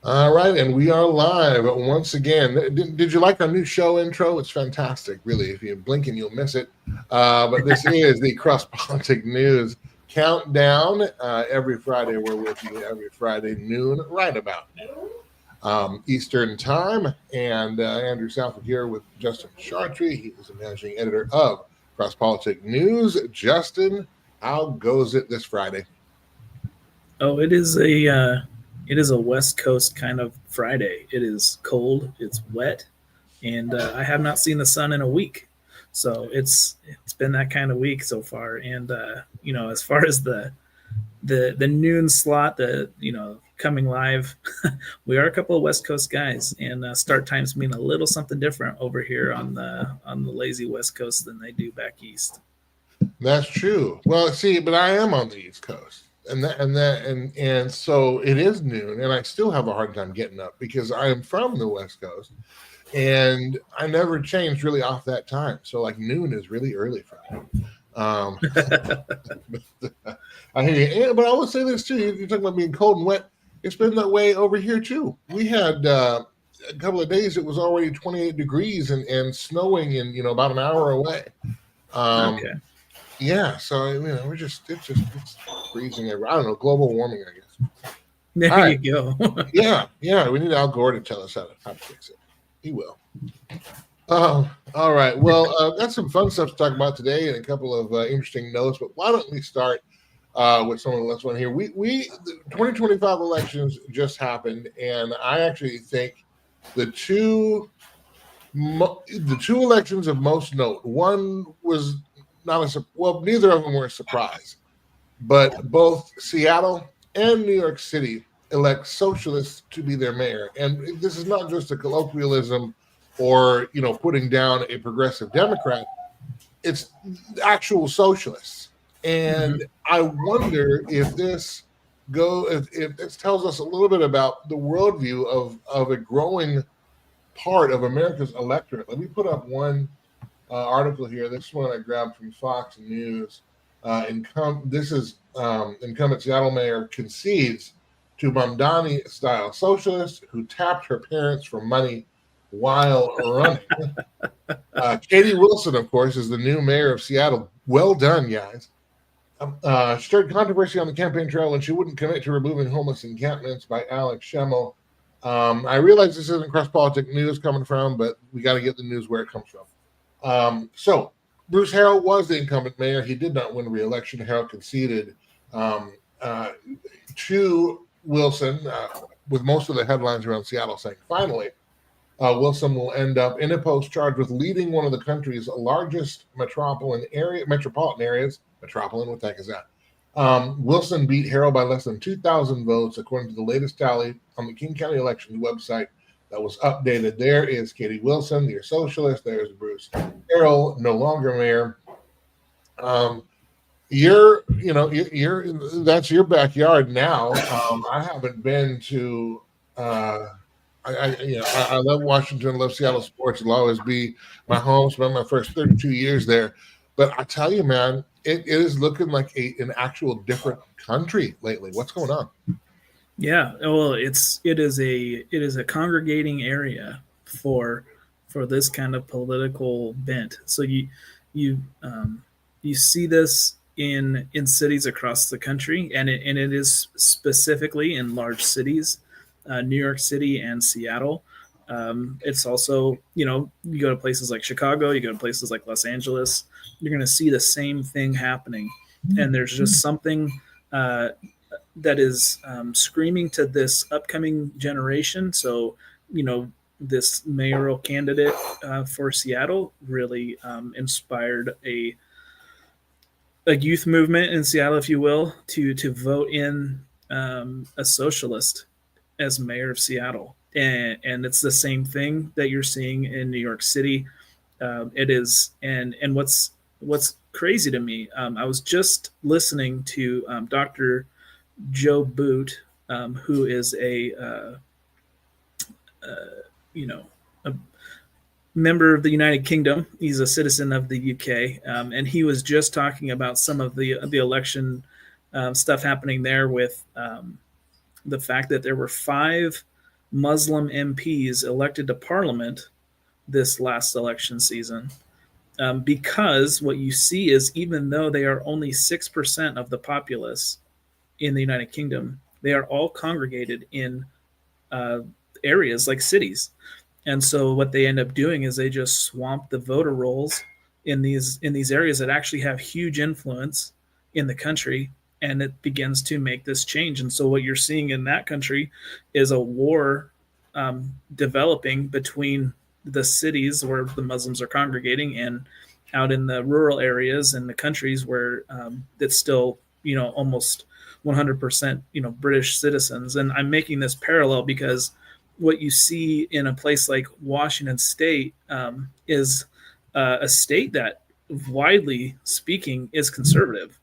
All right, and we are live once again. Did you like our new show intro? It's fantastic, really. If you blink and you'll miss it. But this is the Cross Politic News Countdown. Every Friday, we're with you every Friday noon, right about noon Eastern Time. And Andrew Southwood here with Justin Chartree. He is the managing editor of Cross Politic News. Justin, how goes it this Friday? Oh, it is a West Coast kind of Friday. It is cold, it's wet, and I have not seen the sun in a week. So it's been that kind of week so far. And as far as the noon slot, coming live, we are a couple of West Coast guys, and start times mean a little something different over here on the lazy West Coast than they do back east. That's true. Well, see, but I am on the East Coast, and so it is noon, and I still have a hard time getting up because I am from the West Coast, and I never changed really off that time. So like noon is really early for me. I hear you, but I will say this too. You're talking about being cold and wet. It's been that way over here too. We had a couple of days; it was already 28 degrees and snowing in about an hour away. Okay. Yeah, so it's freezing. I don't know, global warming, I guess. There All you right. go. Yeah. We need Al Gore to tell us how to fix it. He will. All right. Well, got some fun stuff to talk about today and a couple of interesting notes. But why don't we start with some of the last one here? The 2025 elections just happened, and I actually think the two elections of most note. One was neither of them were a surprise, but both Seattle and New York City elect socialists to be their mayor. And this is not just a colloquialism or, putting down a progressive Democrat. It's actual socialists. And I wonder if this tells us a little bit about the worldview of a growing part of America's electorate. Let me put up one article here. This one I grabbed from Fox News. This is incumbent Seattle mayor concedes to Mamdani-style socialist who tapped her parents for money while running. Katie Wilson, of course, is the new mayor of Seattle. Well done, guys. Stirred controversy on the campaign trail when she wouldn't commit to removing homeless encampments by Alex Schemmel. I realize this isn't cross-politic news coming from, but we got to get the news where it comes from. So Bruce Harrell was the incumbent mayor. He did not win re-election. Harrell conceded to Wilson, with most of the headlines around Seattle saying, finally, Wilson will end up in a post charged with leading one of the country's largest metropolitan areas. Metropolitan, what the heck is that? Wilson beat Harrell by less than 2,000 votes, according to the latest tally on the King County Elections website that was updated. There is Katie Wilson, your socialist. There's Bruce Harrell, no longer mayor. That's your backyard now. I haven't been to. I love Washington, love Seattle sports. It'll always be my home. Spent my first 32 years there, but I tell you, man, it is looking like an actual different country lately. What's going on? Yeah, well, it is a congregating area for this kind of political bent. So you see this in cities across the country, and it is specifically in large cities, New York City and Seattle. It's also, you go to places like Chicago, you go to places like Los Angeles, you're going to see the same thing happening, and there's just something that is screaming to this upcoming generation. So, this mayoral candidate for Seattle really inspired a youth movement in Seattle, if you will, to vote in a socialist as mayor of Seattle. And it's the same thing that you're seeing in New York City. It is, and what's crazy to me, I was just listening to Dr. Joe Boot, who is a member of the United Kingdom. He's a citizen of the UK, and he was just talking about some of the election stuff happening there with the fact that there were 5 Muslim MPs elected to parliament this last election season. Because what you see is, even though they are only 6% of the populace in the United Kingdom, they are all congregated in uh, areas like cities. And so what they end up doing is they just swamp the voter rolls in these areas that actually have huge influence in the country, and it begins to make this change. And so what you're seeing in that country is a war developing between the cities where the Muslims are congregating and out in the rural areas and the countries where it's still, almost 100%, British citizens. And I'm making this parallel because what you see in a place like Washington State is a state that, widely speaking, is conservative.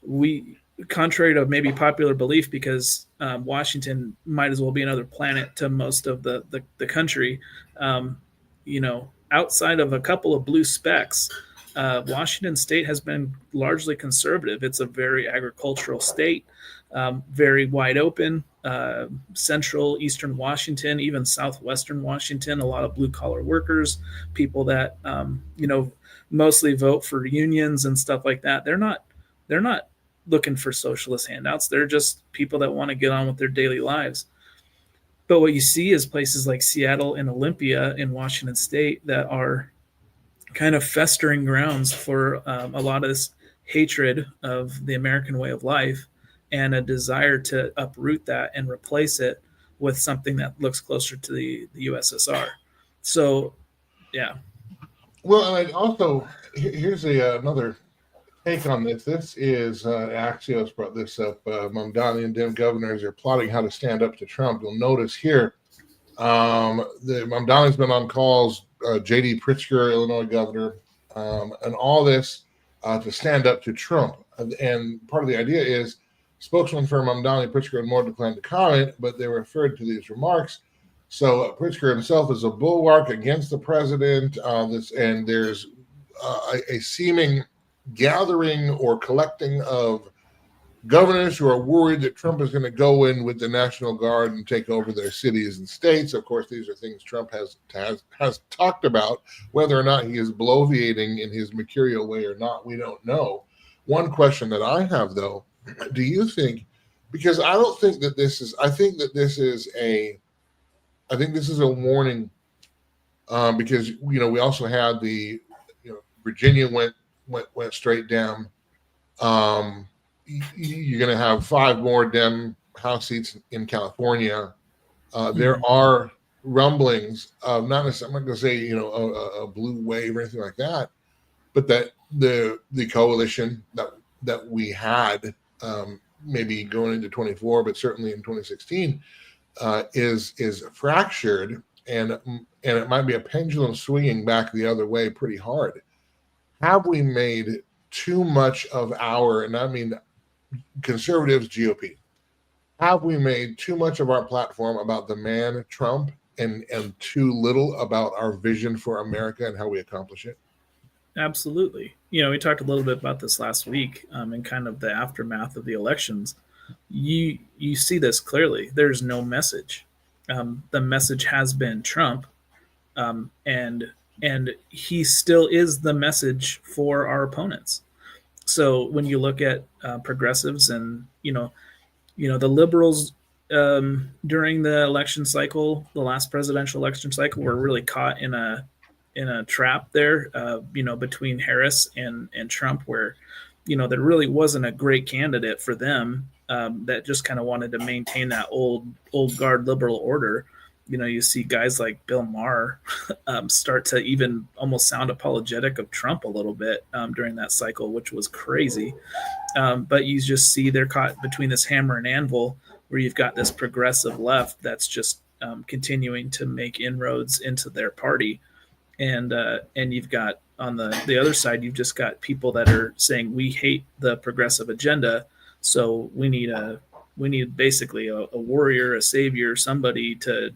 We, contrary to maybe popular belief, because Washington might as well be another planet to most of the country, outside of a couple of blue specks, Washington State has been largely conservative. It's a very agricultural state, very wide open. Central, Eastern Washington, even Southwestern Washington, a lot of blue collar workers, people that mostly vote for unions and stuff like that. They're not looking for socialist handouts. They're just people that want to get on with their daily lives. But what you see is places like Seattle and Olympia in Washington State that are kind of festering grounds for a lot of this hatred of the American way of life and a desire to uproot that and replace it with something that looks closer to the USSR. So, yeah. Well, and also, here's another take on this. This is Axios brought this up. Mamdani and Dem governors are plotting how to stand up to Trump. You'll notice here, Mamdani's been on calls, J.D. Pritzker, Illinois governor, and all this to stand up to Trump. And part of the idea is, spokesman for Mamdani, Pritzker, and more declined to comment, but they referred to these remarks. So Pritzker himself is a bulwark against the president. And there's a seeming gathering or collecting of governors who are worried that Trump is going to go in with the National Guard and take over their cities and states. Of course, these are things Trump has talked about. Whether or not he is bloviating in his mercurial way or not, we don't know. One question that I have, though, do you think, because I don't think that this is, I think this is a warning, because, we also had Virginia went straight down. You're going to have 5 more Dem House seats in California. There are rumblings of, not necessarily, I'm not going to say, a blue wave or anything like that, but that the coalition that we had, maybe going into 24, but certainly in 2016, is fractured, and it might be a pendulum swinging back the other way pretty hard. Have we made too much of our, and I mean conservatives, GOP, have we made too much of our platform about the man Trump and too little about our vision for America and how we accomplish it? Absolutely. We talked a little bit about this last week, and kind of the aftermath of the elections. You see this clearly. There's no message. The message has been Trump, and he still is the message for our opponents. So when you look at progressives and the liberals during the election cycle, the last presidential election cycle, were really caught in a trap there, between Harris and Trump, where there really wasn't a great candidate for them, that just kind of wanted to maintain that old guard liberal order. You see guys like Bill Maher start to even almost sound apologetic of Trump a little bit during that cycle, which was crazy. But you just see they're caught between this hammer and anvil, where you've got this progressive left that's just continuing to make inroads into their party. And you've got on the other side, you've just got people that are saying, we hate the progressive agenda, so we need basically a warrior, a savior, somebody to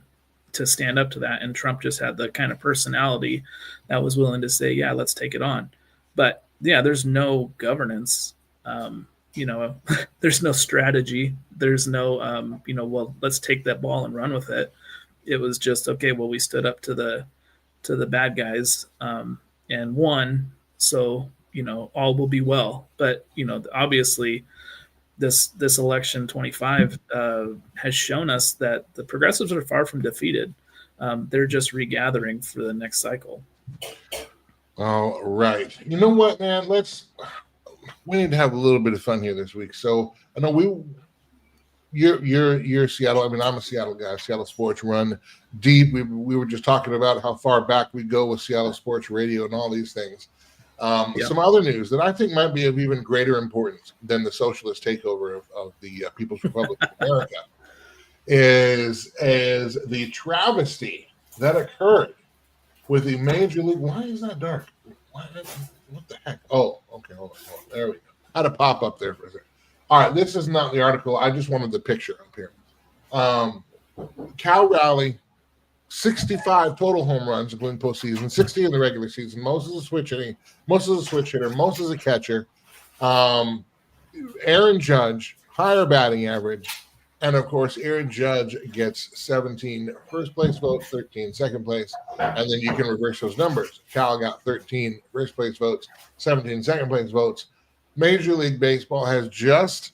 stand up to that. And Trump just had the kind of personality that was willing to say, yeah, let's take it on. But yeah, there's no governance there's no strategy. There's no, well, let's take that ball and run with it. It was just, okay, well, we stood up to the bad guys and won. So, all will be well. But, obviously this election 25 has shown us that the progressives are far from defeated. They're just regathering for the next cycle. All right. You know what, man? We need to have a little bit of fun here this week. So I know you're Seattle. I mean, I'm a Seattle guy. Seattle sports run deep. We were just talking about how far back we go with Seattle sports radio and all these things. Some other news that I think might be of even greater importance than the socialist takeover of the People's Republic of America is the travesty that occurred with the Major League. Why is that dark? What the heck? Oh, okay, hold on. There we go. Had a pop up there for a second. All right, this is not the article. I just wanted the picture up here. Cal Raleigh, 65 total home runs, including postseason, 60 in the regular season. Most as a switch hitter, most as a catcher. Aaron Judge, higher batting average. And, of course, Aaron Judge gets 17 first place votes, 13 second place, and then you can reverse those numbers. Cal got 13 first place votes, 17 second place votes. Major League Baseball has just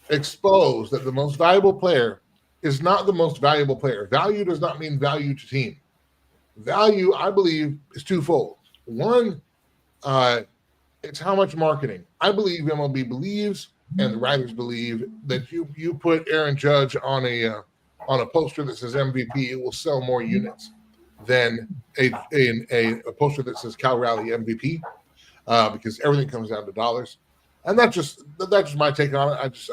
exposed that the most valuable player is not the most valuable player. Value does not mean value to team. Value, I believe, is twofold. One, it's how much marketing. I believe MLB believes and the writers believe that you put Aaron Judge on a poster that says MVP, it will sell more units than a poster that says Cal Raleigh MVP, because everything comes down to dollars. And that's just my take on it.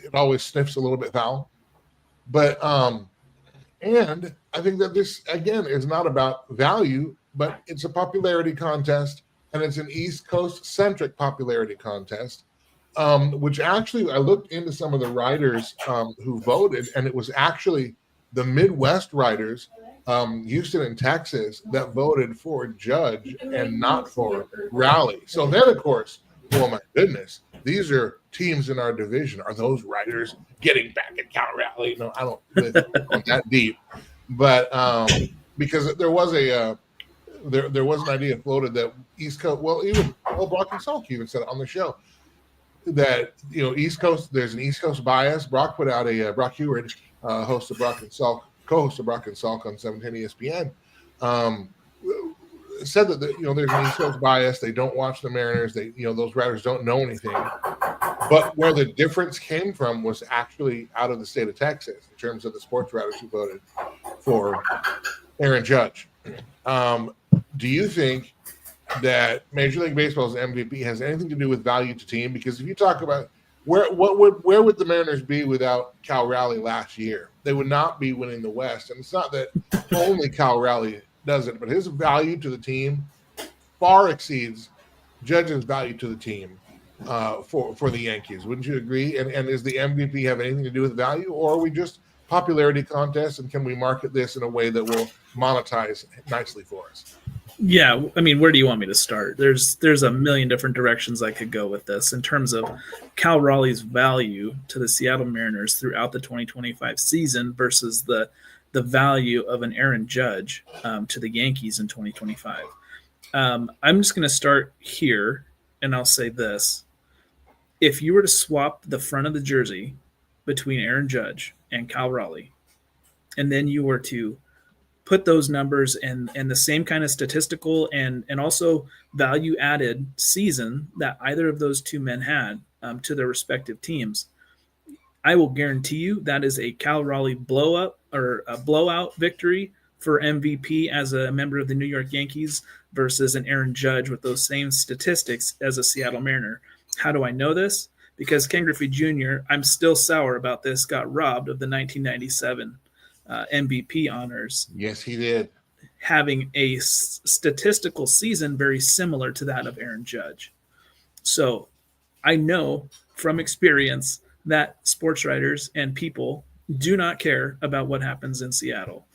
It always sniffs a little bit foul, but and I think that this again is not about value, but it's a popularity contest, and it's an East Coast centric popularity contest. Which actually, I looked into some of the writers who voted, and it was actually the Midwest writers, Houston and Texas, that voted for Judge and not for Raleigh. So then, of course, oh my goodness, these are teams in our division. Are those writers getting back at Cal Raleigh? No, I don't live on that deep, but because there was there was an idea floated that East Coast, Brock and Salk even said it on the show, that East Coast, there's an East Coast bias. Brock put out Brock Heward, host of Brock and Salk, co-host of Brock and Salk on 710 ESPN, said that there's an East Coast bias. They don't watch the Mariners. They those writers don't know anything. But where the difference came from was actually out of the state of Texas in terms of the sports writers who voted for Aaron Judge. Do you think that Major League Baseball's MVP has anything to do with value to team? Because if you talk about where would the Mariners be without Cal Raleigh last year? They would not be winning the West. And it's not that only Cal Raleigh does it, but his value to the team far exceeds Judge's value to the team for the Yankees. Wouldn't you agree? And does the MVP have anything to do with value, or are we just popularity contests, and can we market this in a way that will monetize nicely for us? Yeah, I mean, where do you want me to start? There's a million different directions I could go with this in terms of Cal Raleigh's value to the Seattle Mariners throughout the 2025 season versus the value of an Aaron Judge to the Yankees in 2025. I'm just going to start here, and I'll say this. If you were to swap the front of the jersey between Aaron Judge and Cal Raleigh, and then you were to put those numbers and the same kind of statistical and also value added season that either of those two men had to their respective teams, I will guarantee you that is a Cal Raleigh blowout victory for MVP as a member of the New York Yankees versus an Aaron Judge with those same statistics as a Seattle Mariner. How do I know this? Because Ken Griffey Jr., I'm still sour about this, got robbed of the 1997 MVP honors. Yes, he did. Having a statistical season very similar to that of Aaron Judge. So I know from experience that sports writers and people do not care about what happens in Seattle.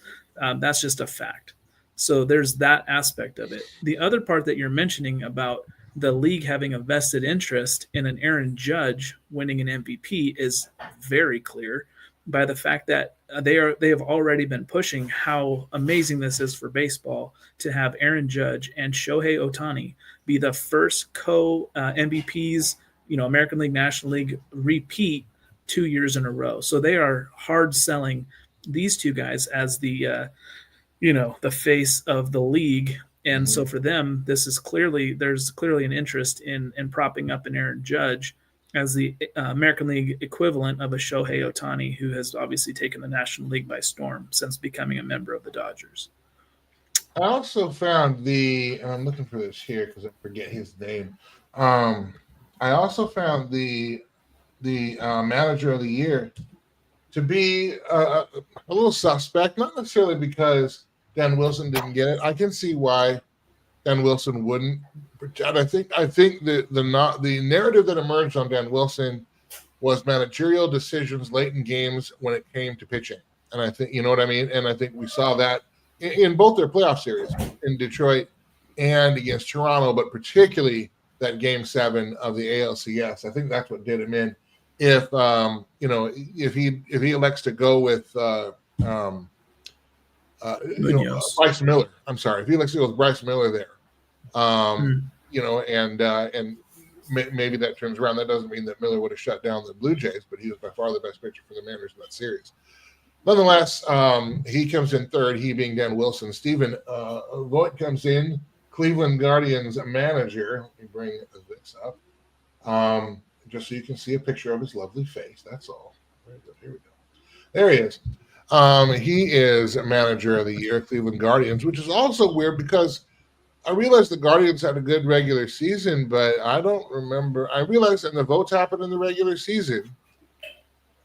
That's just a fact. So there's that aspect of it. The other part that you're mentioning about the league having a vested interest in an Aaron Judge winning an MVP is very clear by the fact that they have already been pushing how amazing this is for baseball to have Aaron Judge and Shohei Ohtani be the first MVPs, American League, National League repeat 2 years in a row. So they are hard selling these two guys as the the face of the league. And so for them, there's clearly an interest in propping up an Aaron Judge as the American League equivalent of a Shohei Ohtani, who has obviously taken the National League by storm since becoming a member of the Dodgers. I also found and I'm looking for this here because I forget his name. I also found the manager of the year to be a little suspect, not necessarily because Dan Wilson didn't get it. I can see why Dan Wilson wouldn't. And I think the narrative that emerged on Dan Wilson was managerial decisions late in games when it came to pitching. And I think, you know what I mean? And I think we saw that in both their playoff series in Detroit and against Toronto, but particularly that Game 7 of the ALCS. I think that's what did him in. If he elects to go with Bryce Miller, I'm sorry, if he elects to go with Bryce Miller there, and maybe that turns around. That doesn't mean that Miller would have shut down the Blue Jays, but he was by far the best pitcher for the Mariners in that series. Nonetheless, he comes in third, he being Dan Wilson. Stephen Vogt comes in, Cleveland Guardians manager. Let me bring this up. Just so you can see a picture of his lovely face. That's all. Here we go. There he is. He is manager of the year, Cleveland Guardians, which is also weird because I realized the Guardians had a good regular season, but I don't remember. I realized, and the votes happened in the regular season.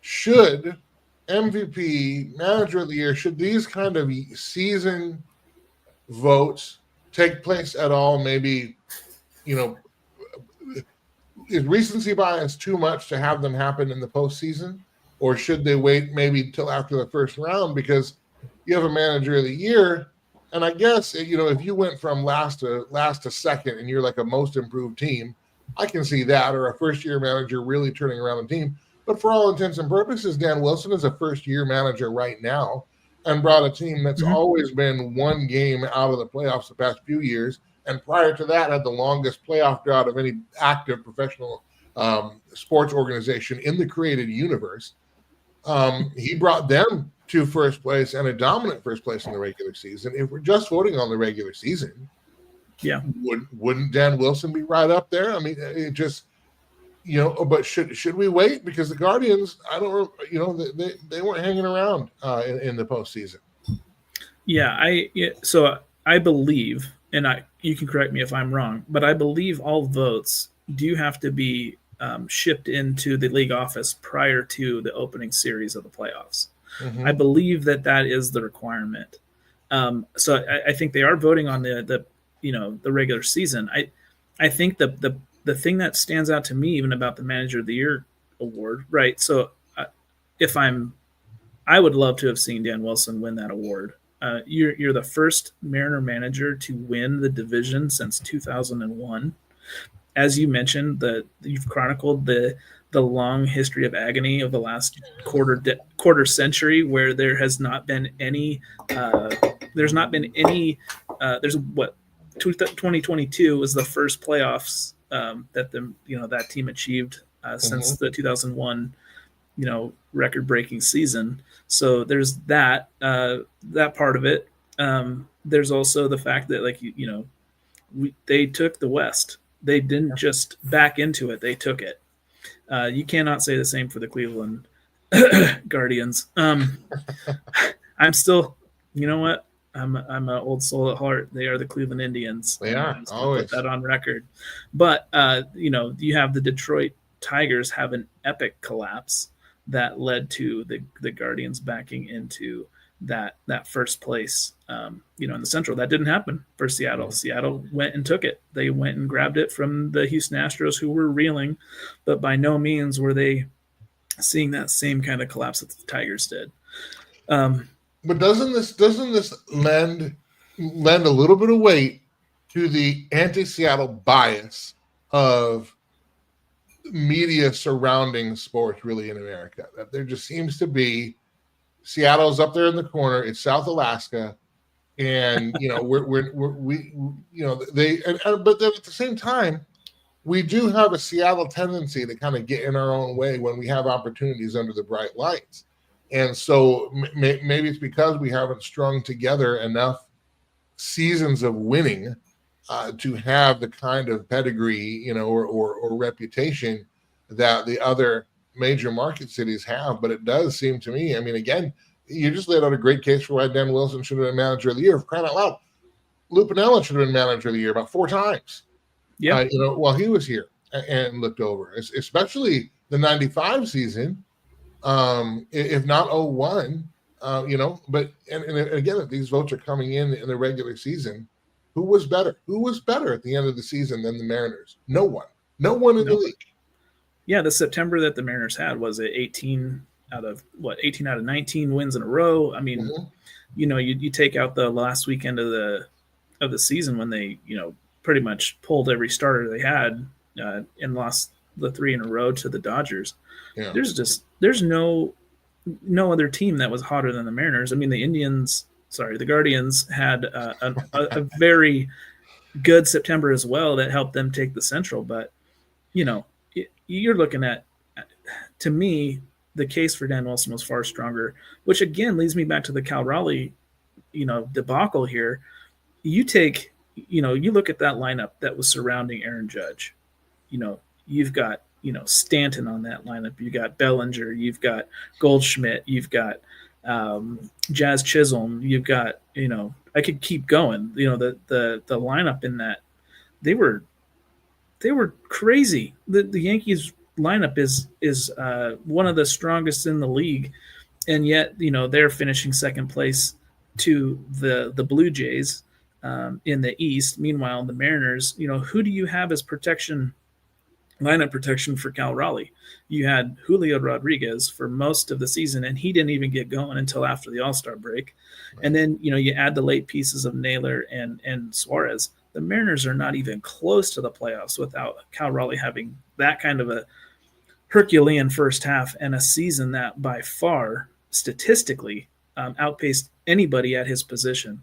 Should MVP, manager of the year, should these kind of season votes take place at all? Maybe, is recency bias too much to have them happen in the postseason? Or should they wait maybe till after the first round because you have a manager of the year? And I guess, if you went from last to second and you're like a most improved team, I can see that, or a first-year manager really turning around the team. But for all intents and purposes, Dan Wilson is a first-year manager right now and brought a team that's always been one game out of the playoffs the past few years. And prior to that, had the longest playoff drought of any active professional sports organization in the created universe. He brought them to first place and a dominant first place in the regular season. If we're just voting on the regular season, wouldn't Dan Wilson be right up there? I mean, it just, but should we wait? Because the Guardians, I don't, they weren't hanging around in the postseason. So I believe, and you can correct me if I'm wrong, but I believe all votes do have to be shipped into the league office prior to the opening series of the playoffs. I believe that is the requirement. So I think they are voting on the regular season. I think the thing that stands out to me even about the Manager of the Year award, right? So I would love to have seen Dan Wilson win that award. You're the first Mariner manager to win the division since 2001. As you mentioned, you've chronicled the long history of agony of the last quarter century, where there has not been any. There's 2022 was the first playoffs that that team achieved since the 2001 record-breaking season. So there's that part of it. There's also the fact that they took the West. They didn't just back into it; they took it. You cannot say the same for the Cleveland Guardians. I'm still, what? I'm an old soul at heart. They are the Cleveland Indians. They are always. Put that on record. But you have the Detroit Tigers have an epic collapse that led to the Guardians backing into that first place. In the Central, that didn't happen for Seattle. Seattle went and took it. They went and grabbed it from the Houston Astros, who were reeling, but by no means were they seeing that same kind of collapse that the Tigers did. But doesn't this lend a little bit of weight to the anti-Seattle bias of media surrounding sports really in America. That there just seems to be Seattle's up there in the corner. It's South Alaska, and we but then at the same time, we do have a Seattle tendency to kind of get in our own way when we have opportunities under the bright lights. And so maybe it's because we haven't strung together enough seasons of winning to have the kind of pedigree, or reputation that the other major market cities have. But it does seem to me, I mean, again, you just laid out a great case for why Dan Wilson should have been manager of the year. For crying out loud, Lou Piniella should have been manager of the year about 4 times. Yeah, While he was here and looked over, especially the 95 season, if not 01, but and again, if these votes are coming in the regular season, who was better? Who was better at the end of the season than the Mariners? No one in the league. Yeah, the September that the Mariners had was 18 out of 19 wins in a row. I mean, you take out the last weekend of the season when they, pretty much pulled every starter they had and lost the 3 in a row to the Dodgers. Yeah. There's no other team that was hotter than the Mariners. I mean, the Guardians had a very good September as well that helped them take the Central. But, you're looking at, to me, the case for Dan Wilson was far stronger, which again leads me back to the Cal Raleigh, debacle here. You look at that lineup that was surrounding Aaron Judge. You've got, Stanton on that lineup. You've got Bellinger. You've got Goldschmidt. You've got Jazz Chisholm. You've got, I could keep going. The lineup in that, they were crazy. The Yankees lineup is one of the strongest in the league, and yet they're finishing second place to the Blue Jays in the East. Meanwhile, the Mariners, who do you have as lineup protection for Cal Raleigh? You had Julio Rodriguez for most of the season, and he didn't even get going until after the All-Star break. Right. And then you add the late pieces of Naylor and Suarez. The Mariners are not even close to the playoffs without Cal Raleigh having that kind of a Herculean first half and a season that by far statistically outpaced anybody at his position.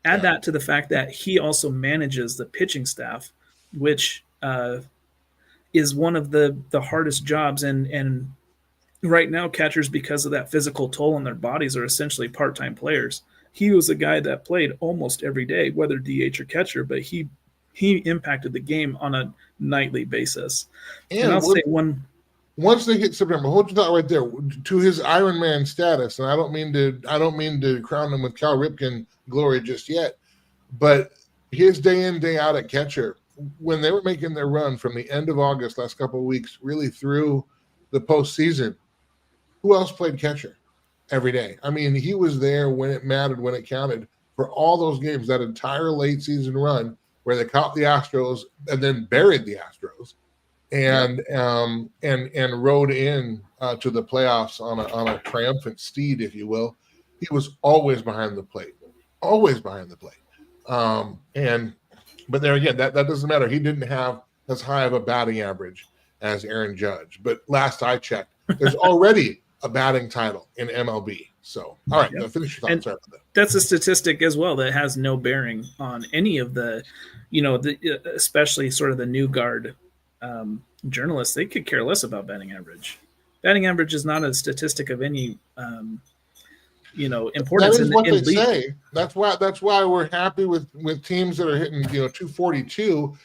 Add that to the fact that he also manages the pitching staff, which is one of the hardest jobs. And right now, catchers, because of that physical toll on their bodies, are essentially part-time players. He was a guy that played almost every day, whether DH or catcher, but he impacted the game on a nightly basis. And I'll say once they hit September, hold your thought right there. To his Iron Man status, and I don't mean to crown him with Cal Ripken glory just yet, but his day in, day out at catcher, when they were making their run from the end of August, last couple of weeks, really through the postseason, who else played catcher every day? I mean, he was there when it mattered, when it counted, for all those games, that entire late season run where they caught the Astros and then buried the Astros and rode in to the playoffs on a triumphant steed, if you will. He was always behind the plate. But there again, that doesn't matter. He didn't have as high of a batting average as Aaron Judge. But last I checked, there's already a batting title in MLB. So, all right, finish your thoughts. Sorry about that. That's a statistic as well that has no bearing on any of the, especially sort of the new guard journalists. They could care less about batting average. Batting average is not a statistic of any importance. That is what they say. That's why we're happy with teams that are hitting 242,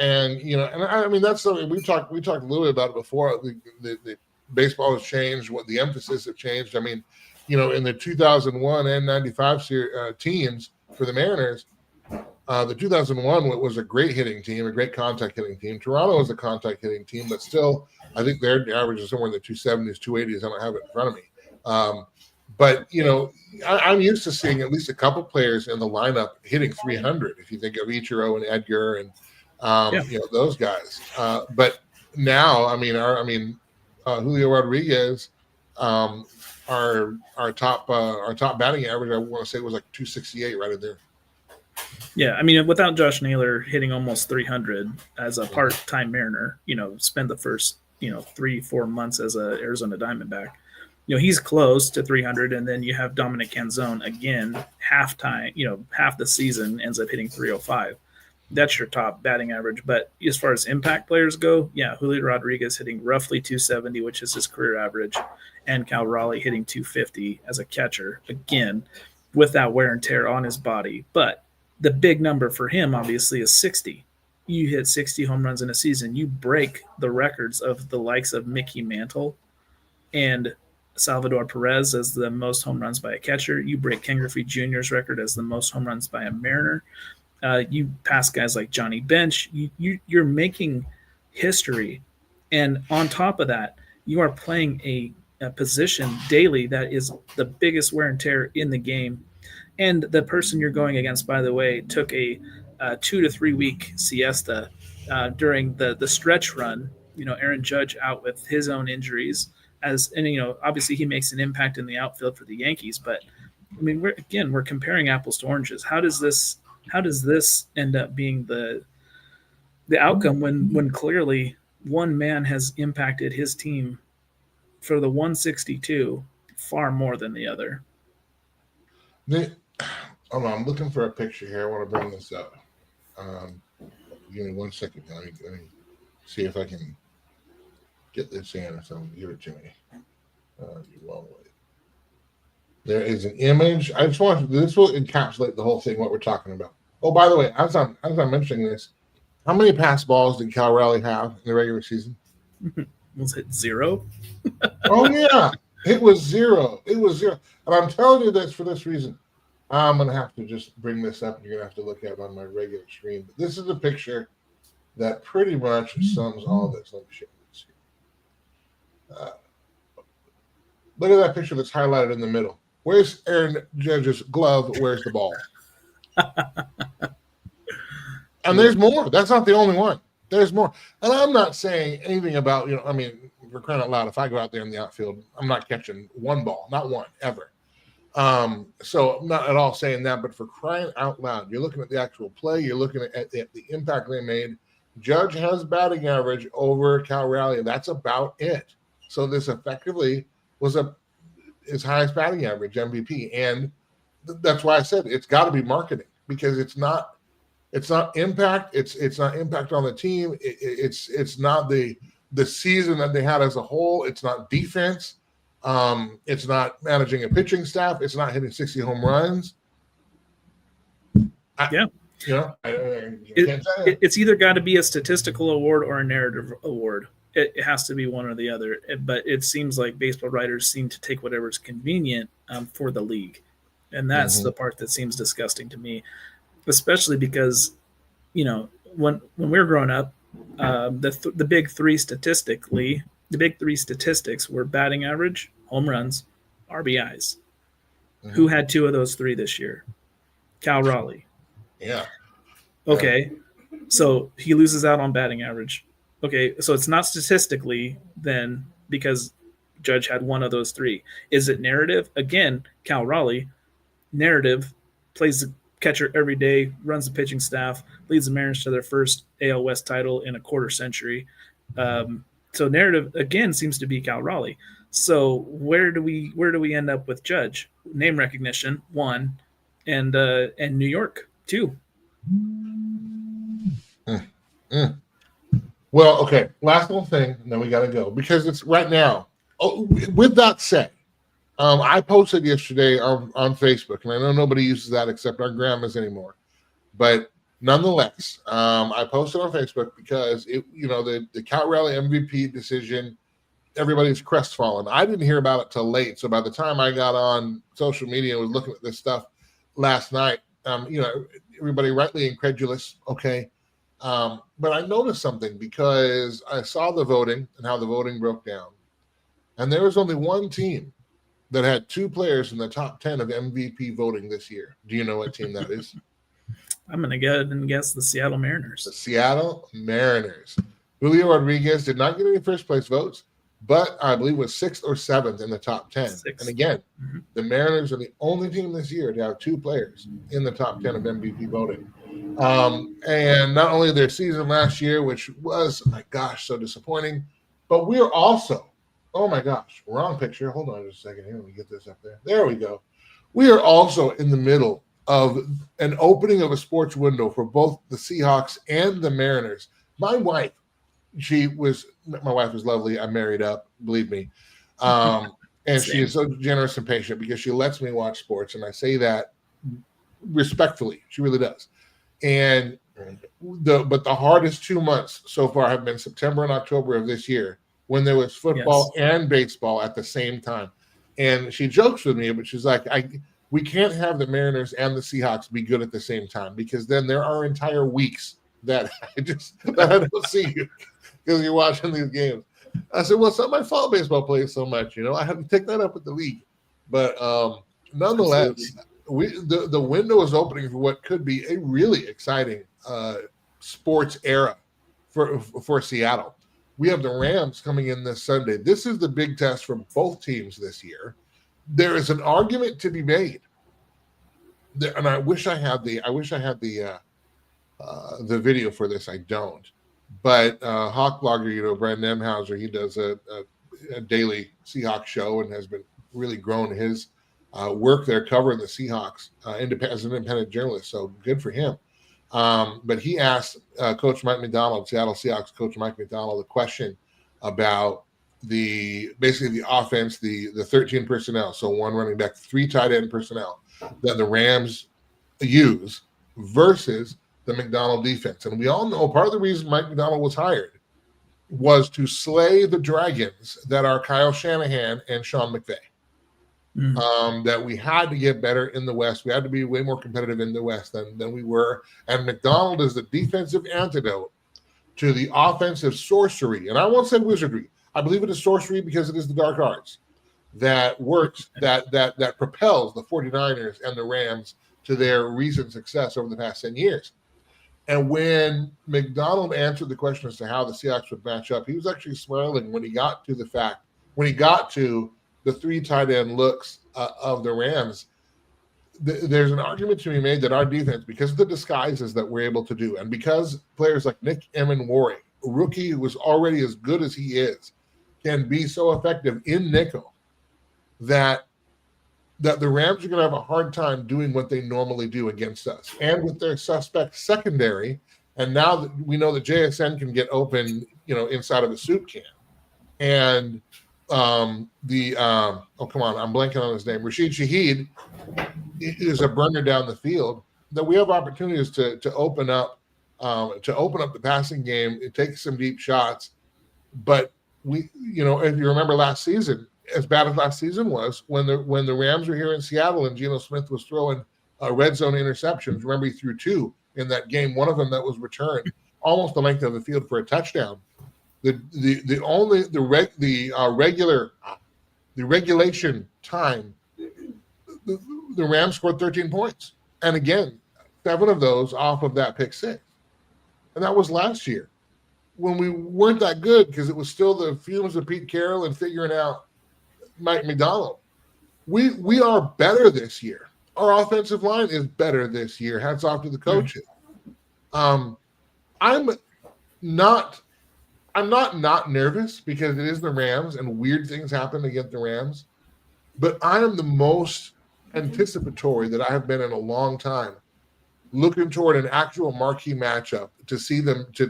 and and I mean that's something we talked a little bit about it before. The baseball has changed. What the emphasis have changed. I mean, in the 2001 and 95 teams for the Mariners, the 2001 was a great hitting team, a great contact hitting team. Toronto was a contact hitting team, but still, I think their average is somewhere in the 270s, 280s. I don't have it in front of me. But, I'm used to seeing at least a couple players in the lineup hitting 300, if you think of Ichiro and Edgar and, those guys. But now, Julio Rodriguez, our top batting average, I want to say was like 268 right in there. Yeah, I mean, without Josh Naylor hitting almost 300 as a part-time Mariner, spent the first 3-4 months as a Arizona Diamondback. He's close to 300, and then you have Dominic Canzone again, half the season ends up hitting 305. That's your top batting average. But as far as impact players go, yeah, Julio Rodriguez hitting roughly 270, which is his career average, and Cal Raleigh hitting 250 as a catcher, again, with that wear and tear on his body. But the big number for him, obviously, is 60. You hit 60 home runs in a season. You break the records of the likes of Mickey Mantle and Salvador Perez as the most home runs by a catcher. You break Ken Griffey Jr.'s record as the most home runs by a Mariner. You pass guys like Johnny Bench. You're making history. And on top of that, you are playing a position daily that is the biggest wear and tear in the game. And the person you're going against, by the way, took a 2 to 3 week siesta during the stretch run. Aaron Judge out with his own injuries, and obviously he makes an impact in the outfield for the Yankees. But I mean, we're comparing apples to oranges. How does this end up being the outcome when clearly one man has impacted his team for the 162 far more than the other? Hold on, I'm looking for a picture here. I want to bring this up. Give me 1 second. Let me see if I can get this in or something. Give it to me. You won't wait. There is an image. I just want this will encapsulate the whole thing, what we're talking about. Oh, by the way, as I'm mentioning this, how many pass balls did Cal Raleigh have in the regular season? Was it 0? Oh, yeah. It was 0. It was 0. And I'm telling you this for this reason. I'm going to have to just bring this up, and you're going to have to look at it on my regular screen. But this is a picture that pretty much sums all this. Let me show you this here. Look at that picture that's highlighted in the middle. Where's Aaron Judge's glove? Where's the ball? And there's more. That's not the only one. There's more. And I'm not saying anything about, for crying out loud, if I go out there in the outfield, I'm not catching one ball, not one, ever. So I'm not at all saying that, but for crying out loud, you're looking at the actual play, you're looking at the impact they made. Judge has batting average over Cal Raleigh. That's about it. So this effectively was his highest batting average MVP. And that's why I said it's got to be marketing, because it's not impact. It's not impact on the team. It's not the season that they had as a whole. It's not defense. It's not managing a pitching staff. It's not hitting 60 home runs. It's either got to be a statistical award or a narrative award. It has to be one or the other. But it seems like baseball writers seem to take whatever's convenient for the league, and that's the part that seems disgusting to me, especially because when we were growing up, the big three statistics were batting average, home runs, RBIs. Who had 2 of those 3 this year? Cal Raleigh. Yeah. Okay. So he loses out on batting average. Okay. So it's not statistically then because Judge had 1 of those 3. Is it narrative? Again, Cal Raleigh, narrative, plays the catcher every day, runs the pitching staff, leads the Mariners to their first AL West title in a quarter century. So narrative again seems to be Cal Raleigh. So where do we end up with Judge? Name recognition 1, and New York 2. Well, okay. Last little thing, and then we got to go because it's right now. Oh, with that said, I posted yesterday on Facebook, and I know nobody uses that except our grandmas anymore, but nonetheless, I posted on Facebook because the Cal Raleigh MVP decision, everybody's crestfallen. I didn't hear about it till late, so by the time I got on social media and was looking at this stuff last night, everybody rightly incredulous. Okay, but I noticed something because I saw the voting and how the voting broke down, and there was only one team that had 2 players in the top 10 of MVP voting this year. Do you know what team that is? I'm going to go ahead and guess the Seattle Mariners. The Seattle Mariners. Julio Rodriguez did not get any first-place votes, but I believe was 6th or 7th in the top 10. 6th. And again, the Mariners are the only team this year to have 2 players in the top 10 of MVP voting. And not only their season last year, which was, my gosh, so disappointing, but we're also, oh my gosh, wrong picture. Hold on just a second here. Let me get this up there. There we go. We are also in the middle of an opening of a sports window for both the Seahawks and the Mariners. My wife is lovely. I'm married up, believe me. And she is so generous and patient because she lets me watch sports. And I say that respectfully. She really does. And but the hardest 2 months so far have been September and October of this year, when there was football and baseball at the same time. And she jokes with me, but she's like, we can't have the Mariners and the Seahawks be good at the same time, because then there are entire weeks that I don't see you because you're watching these games. I said, well, it's not my fault baseball plays so much. I had to take that up with the league. But nonetheless, the window is opening for what could be a really exciting sports era for Seattle. We have the Rams coming in this Sunday. This is the big test for both teams this year. There is an argument to be made, and I wish I had the video for this. I don't. But Hawk blogger, Brandon Emhauser, he does a daily Seahawks show and has been really grown his work there covering the Seahawks as an independent journalist. So good for him. But he asked Coach Mike Macdonald, Seattle Seahawks coach Mike Macdonald, a question about the offense, the 13 personnel. So one running back, 3 tight end personnel that the Rams use versus the Macdonald defense. And we all know part of the reason Mike Macdonald was hired was to slay the dragons that are Kyle Shanahan and Sean McVay. That we had to get better in the West. We had to be way more competitive in the West than we were. And Macdonald is the defensive antidote to the offensive sorcery. And I won't say wizardry. I believe it is sorcery because it is the dark arts that works, that propels the 49ers and the Rams to their recent success over the past 10 years. And when Macdonald answered the question as to how the Seahawks would match up, he was actually smiling when he got to the 3 tight end looks of the Rams. There's an argument to be made that our defense, because of the disguises that we're able to do, and because players like Nick Emenwari, a rookie who was already as good as he is, can be so effective in nickel, that the Rams are going to have a hard time doing what they normally do against us. And with their suspect secondary, and now that we know that JSN can get open, inside of a soup can. And I'm blanking on his name. Rashid Shaheed is a burner down the field. That we have opportunities to open up the passing game. It takes some deep shots, but if you remember last season, as bad as last season was, when the Rams were here in Seattle and Geno Smith was throwing red zone interceptions. Remember, he threw 2 in that game. One of them that was returned almost the length of the field for a touchdown. The regulation time, the Rams scored 13 points, and again, 7 of those off of that pick 6, and that was last year when we weren't that good because it was still the fumes of Pete Carroll and figuring out Mike Macdonald. We are better this year. Our offensive line is better this year. Hats off to the coaches. I'm not nervous because it is the Rams and weird things happen against the Rams, but I am the most anticipatory that I have been in a long time, looking toward an actual marquee matchup to see them to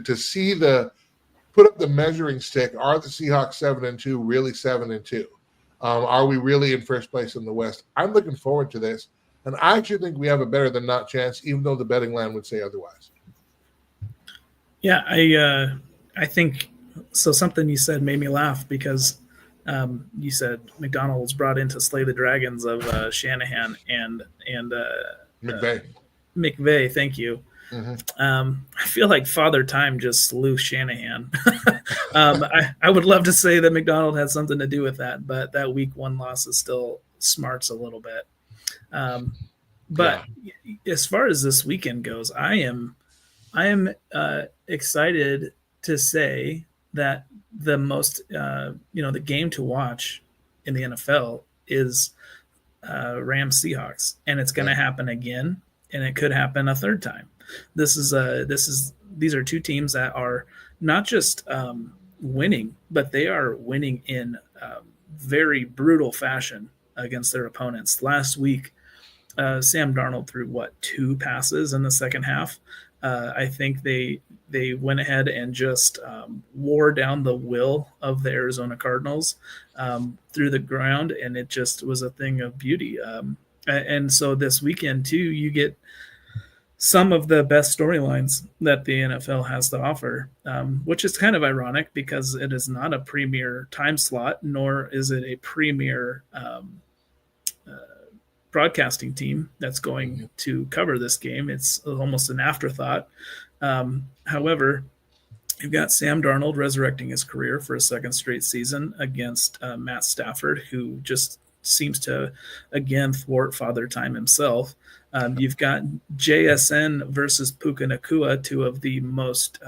put up the measuring stick. Are the Seahawks 7-2 really 7-2? Are we really in first place in the West? I'm looking forward to this, and I actually think we have a better than not chance, even though the betting line would say otherwise. Yeah, I think so. Something you said made me laugh because you said Macdonald was brought in to slay the dragons of Shanahan and McVay. Thank you. Mm-hmm. I feel like Father Time just slew Shanahan. I would love to say that Macdonald had something to do with that, but that week 1 loss is still smarts a little bit. But as far as this weekend goes, I am excited to say that the most the game to watch in the NFL is Rams Seahawks, and it's going to happen again, and it could happen a third time. These are two teams that are not just winning, but they are winning in very brutal fashion against their opponents. Last week, Sam Darnold threw 2 passes in the second half. I think they went ahead and just wore down the will of the Arizona Cardinals through the ground, and it just was a thing of beauty. And so this weekend too, you get some of the best storylines that the NFL has to offer, which is kind of ironic because it is not a premier time slot, nor is it a premier broadcasting team that's going to cover this game. It's almost an afterthought. However, you've got Sam Darnold resurrecting his career for a second straight season against Matt Stafford, who just seems to, again, thwart Father Time himself. You've got JSN versus Puka Nacua, two of the most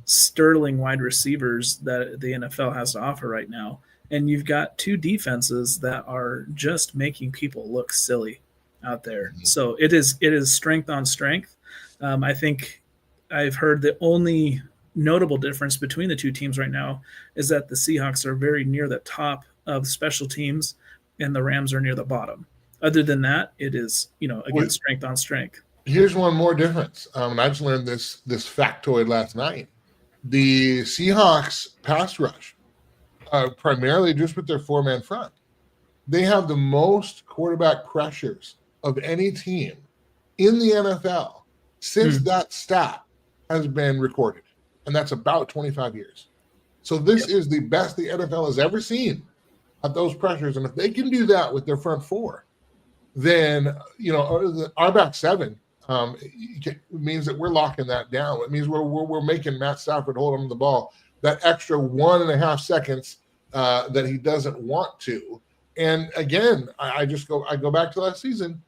sterling wide receivers that the NFL has to offer right now. And you've got two defenses that are just making people look silly out there. So it is strength on strength. I think I've heard the only notable difference between the two teams right now is that the Seahawks are very near the top of special teams and the Rams are near the bottom. Other than that, it is, again, strength on strength. Here's one more difference. And I just learned this factoid last night. The Seahawks pass rush, primarily just with their 4-man front, they have the most quarterback pressures of any team in the NFL since that stat has been recorded. And that's about 25 years. So this is the best the NFL has ever seen at those pressures. And if they can do that with their front 4, then, our back 7 means that we're locking that down. It means we're making Matt Stafford hold on to the ball that extra 1.5 seconds that he doesn't want to. And again, I go back to last season.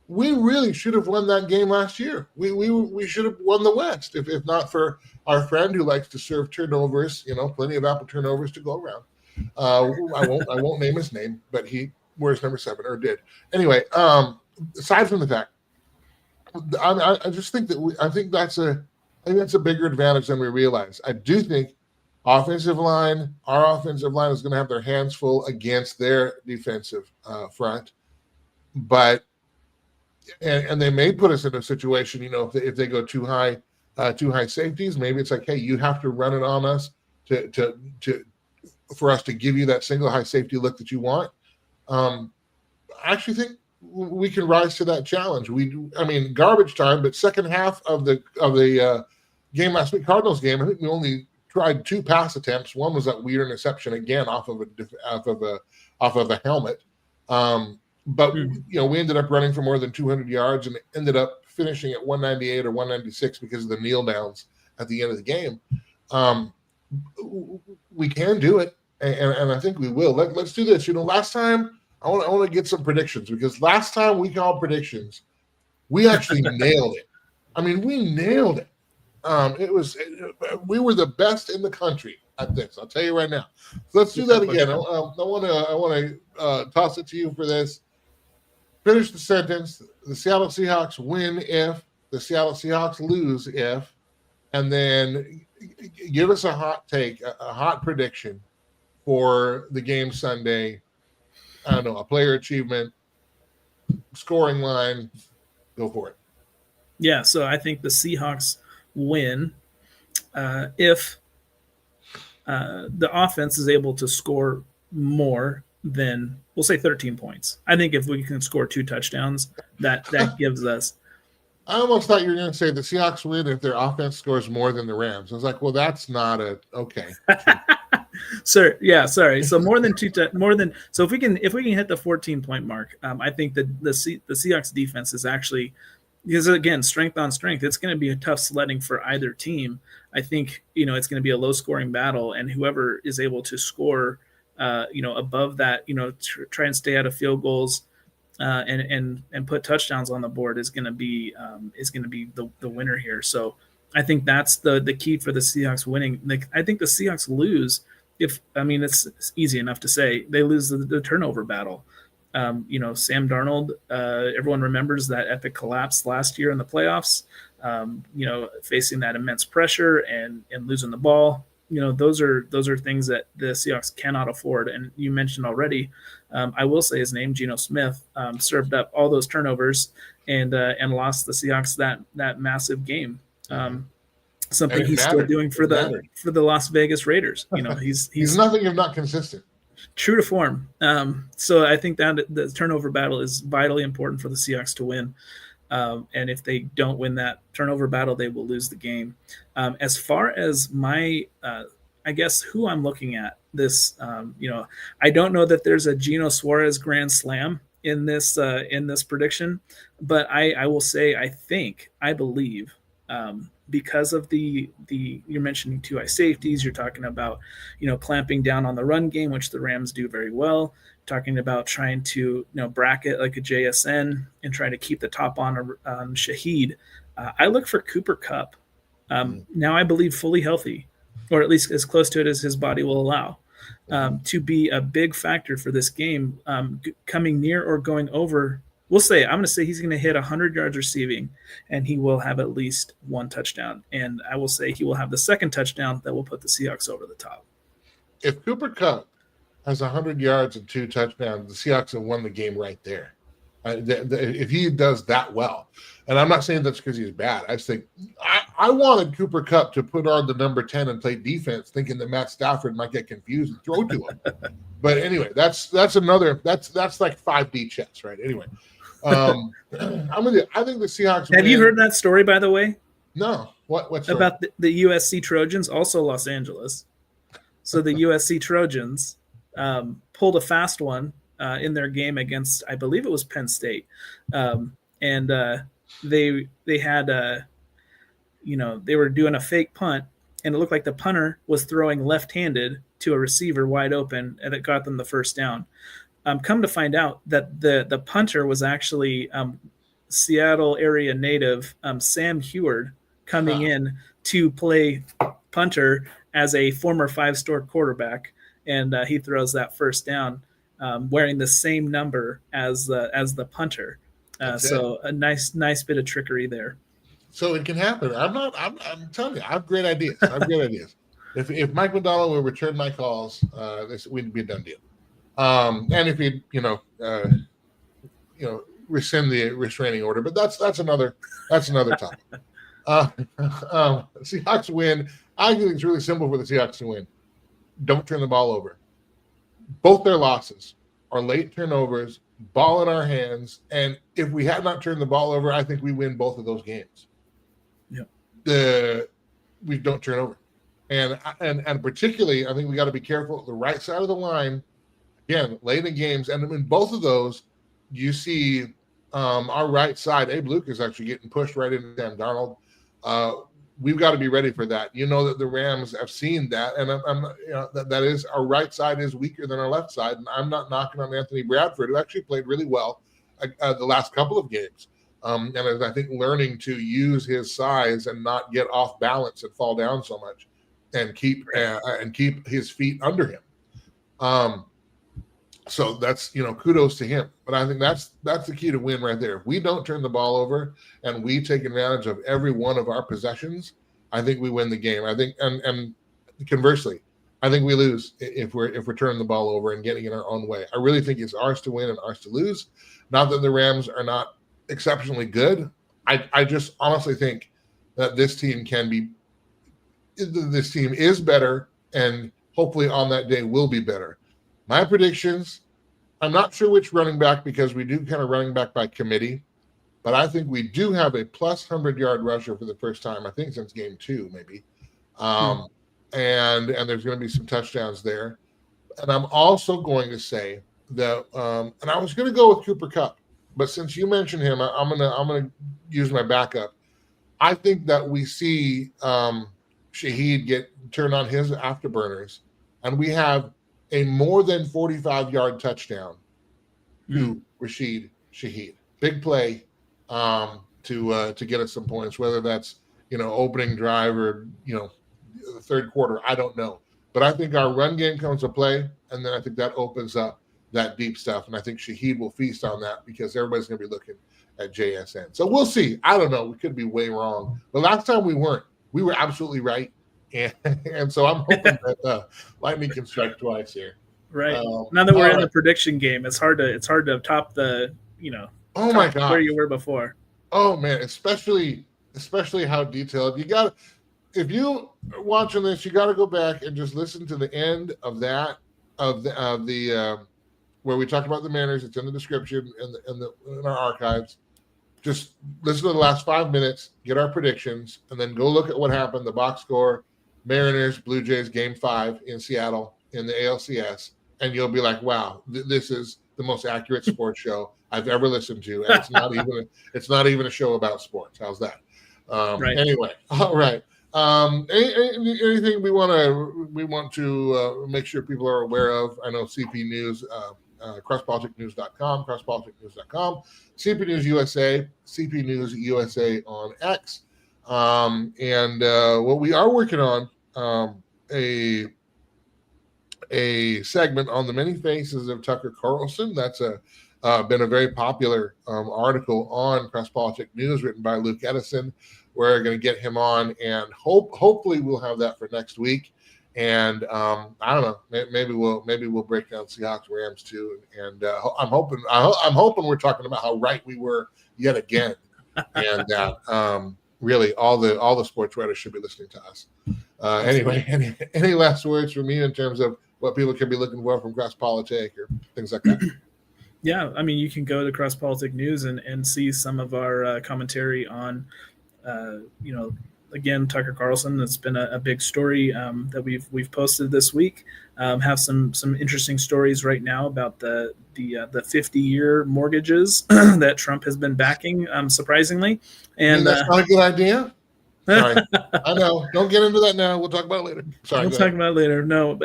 We really should have won that game last year. We should have won the West if not for our friend who likes to serve turnovers. Plenty of apple turnovers to go around. I won't name his name, but he wears number 7 or did. Anyway, aside from the fact, I just think that I think that's a bigger advantage than we realize. I do think our offensive line is going to have their hands full against their defensive front, but and they may put us in a situation, if they go too high safeties, maybe it's like, hey, you have to run it on us to for us to give you that single high safety look that you want. I actually think we can rise to that challenge. Garbage time, but second half of the game last week, Cardinals game, I think we only tried 2 pass attempts. One was that weird interception again off of a helmet. But we ended up running for more than 200 yards and ended up finishing at 198 or 196 because of the kneel downs at the end of the game. We can do it, and I think we will. Let's do this. Last time I want to get some predictions, because last time we called predictions, we actually nailed it. We nailed it. We were the best in the country at this. I'll tell you right now. So let's do that again. I want to toss it to you for this. Finish the sentence. The Seattle Seahawks win if, the Seattle Seahawks lose if, and then give us a hot take, a hot prediction for the game Sunday. I don't know, a player achievement, scoring line. Go for it. Yeah, so I think the Seahawks win if the offense is able to score more than, we'll say, 13 points. I think if we can score 2 touchdowns, that gives us. I almost thought you were going to say the Seahawks win if their offense scores more than the Rams. I was like, well, that's not okay. Sir, yeah, sorry. So more than so if we can hit the 14-point mark, I think that the Seahawks defense is actually, because again, strength on strength, it's going to be a tough sledding for either team. I think it's going to be a low-scoring battle, and whoever is able to score above that, try and stay out of field goals and put touchdowns on the board is going to be the winner here. So I think that's the key for the Seahawks winning. I think the Seahawks lose if, it's easy enough to say, they lose the turnover battle. Sam Darnold, everyone remembers that epic collapse last year in the playoffs. facing that immense pressure and losing the ball. Those are things that the Seahawks cannot afford. And you mentioned already, I will say his name, Geno Smith, served up all those turnovers and lost the Seahawks that massive game. Something he's still doing for the Las Vegas Raiders. He's nothing if not consistent. True to form. So I think that the turnover battle is vitally important for the Seahawks to win. And if they don't win that turnover battle, they will lose the game. As far as my, I guess who I'm looking at this, I don't know that there's a Geno Suarez grand slam in this prediction, but I will say I believe because of the you're mentioning 2 high safeties, you're talking about clamping down on the run game, which the Rams do very well. Talking about trying to bracket like a JSN and try to keep the top on Shaheed. I look for Cooper Kupp. Now I believe fully healthy, or at least as close to it as his body will allow, to be a big factor for this game, coming near or going over. I'm going to say he's going to hit 100 yards receiving, and he will have at least 1 touchdown. And I will say he will have the second touchdown that will put the Seahawks over the top. If Cooper Kupp has 100 yards and 2 touchdowns, the Seahawks have won the game right there. If he does that well, and I'm not saying that's because he's bad. I just think I wanted Cooper Kupp to put on the number 10 and play defense, thinking that Matt Stafford might get confused and throw to him. But anyway, that's like 5D chess, right? Anyway, I think the Seahawks. Have you heard that story, by the way? No. What story? About the USC Trojans, also Los Angeles. So the USC Trojans pulled a fast one in their game against, I believe it was Penn State, and they had they were doing a fake punt, and it looked like the punter was throwing left-handed to a receiver wide open, and it got them the first down. Come to find out that the punter was actually Seattle area native Sam Heward coming in to play punter as a former 5-star quarterback, and he throws that first down wearing the same number as the punter. So a nice bit of trickery there. So it can happen. I'm telling you, I have great ideas. If Mike Mandello will return my calls, this would be a done deal. And if he, rescind the restraining order, but that's another topic. Seahawks win. I think it's really simple for the Seahawks to win. Don't turn the ball over. Both their losses are late turnovers, ball in our hands, and if we had not turned the ball over, I think we win both of those games. We don't turn over, and particularly, I think we got to be careful the right side of the line. Again, late in games, and in both of those, you see our right side. Abe Luke is actually getting pushed right into Sam Darnold. We've got to be ready for that. That the Rams have seen that, and that is our right side is weaker than our left side. And I'm not knocking on Anthony Bradford, who actually played really well the last couple of games, and is, I think, learning to use his size and not get off balance and fall down so much, and keep his feet under him. So that's kudos to him. But I think that's the key to win right there. If we don't turn the ball over and we take advantage of every one of our possessions, I think we win the game. I think, and conversely, I think we lose if we're turning the ball over and getting in our own way. I really think it's ours to win and ours to lose. Not that the Rams are not exceptionally good. I just honestly think that this team is better, and hopefully on that day will be better. My predictions, I'm not sure which running back, because we do kind of running back by committee, but I think we do have a plus 100-yard rusher for the first time, I think since game 2 maybe. And there's going to be some touchdowns there. And I'm also going to say that, and I was going to go with Cooper Kupp, but since you mentioned him, I'm gonna use my backup. I think that we see Shaheed get turned on his afterburners, and we have a more than 45-yard touchdown to Rashid Shaheed. Big play to get us some points, whether that's opening drive or the third quarter. I don't know, but I think our run game comes to play, and then I think that opens up that deep stuff. And I think Shahid will feast on that because everybody's going to be looking at JSN. So we'll see. I don't know. We could be way wrong. The last time we weren't. We were absolutely right. And so I'm hoping that lightning can strike twice here. Right. Now that we're in the prediction game, it's hard to top the, oh my God, where you were before. Oh man, especially how detailed you got. If you are watching this, you got to go back and just listen to the end of that of the where we talked about the Mariners. It's in the description in our archives. Just listen to the last 5 minutes, get our predictions, and then go look at what happened. The box score: Mariners, Blue Jays, Game 5 in Seattle in the ALCS, and you'll be like, "Wow, this is the most accurate sports show I've ever listened to." And it's not even a show about sports. How's that? Right. Anyway, all right. Anything we want to make sure people are aware of? I know CP News, crosspoliticnews.com, CP News USA, CP News USA on X, and what we are working on a segment on the many faces of Tucker Carlson. That's been a very popular article on Cross Politic News written by Luke Edison. We're going to get him on, and hopefully we'll have that for next week. And I don't know, maybe we'll break down Seahawks Rams too. And I'm hoping we're talking about how right we were yet again, and that really all the sports writers should be listening to us. Anyway, any last words from me in terms of what people can be looking for from Cross Politic or things like that? Yeah, I mean, you can go to Cross Politic News and see some of our commentary on, again, Tucker Carlson. That's been a big story that we've posted this week. Have some interesting stories right now about the 50-year mortgages that Trump has been backing, surprisingly. And that's not a good idea. Sorry, I know. Don't get into that now. We'll talk about it later. Sorry, we'll talk about it later. No,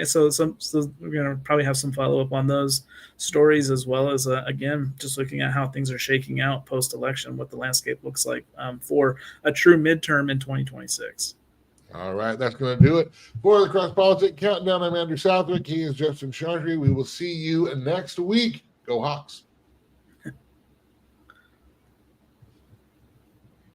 so we're gonna probably have some follow up on those stories, as well as again, just looking at how things are shaking out post election, what the landscape looks like for a true midterm in 2026. All right, that's going to do it for the Cross Politic Countdown. I'm Andrew Southwick. He is Justin Chartry. We will see you next week. Go Hawks.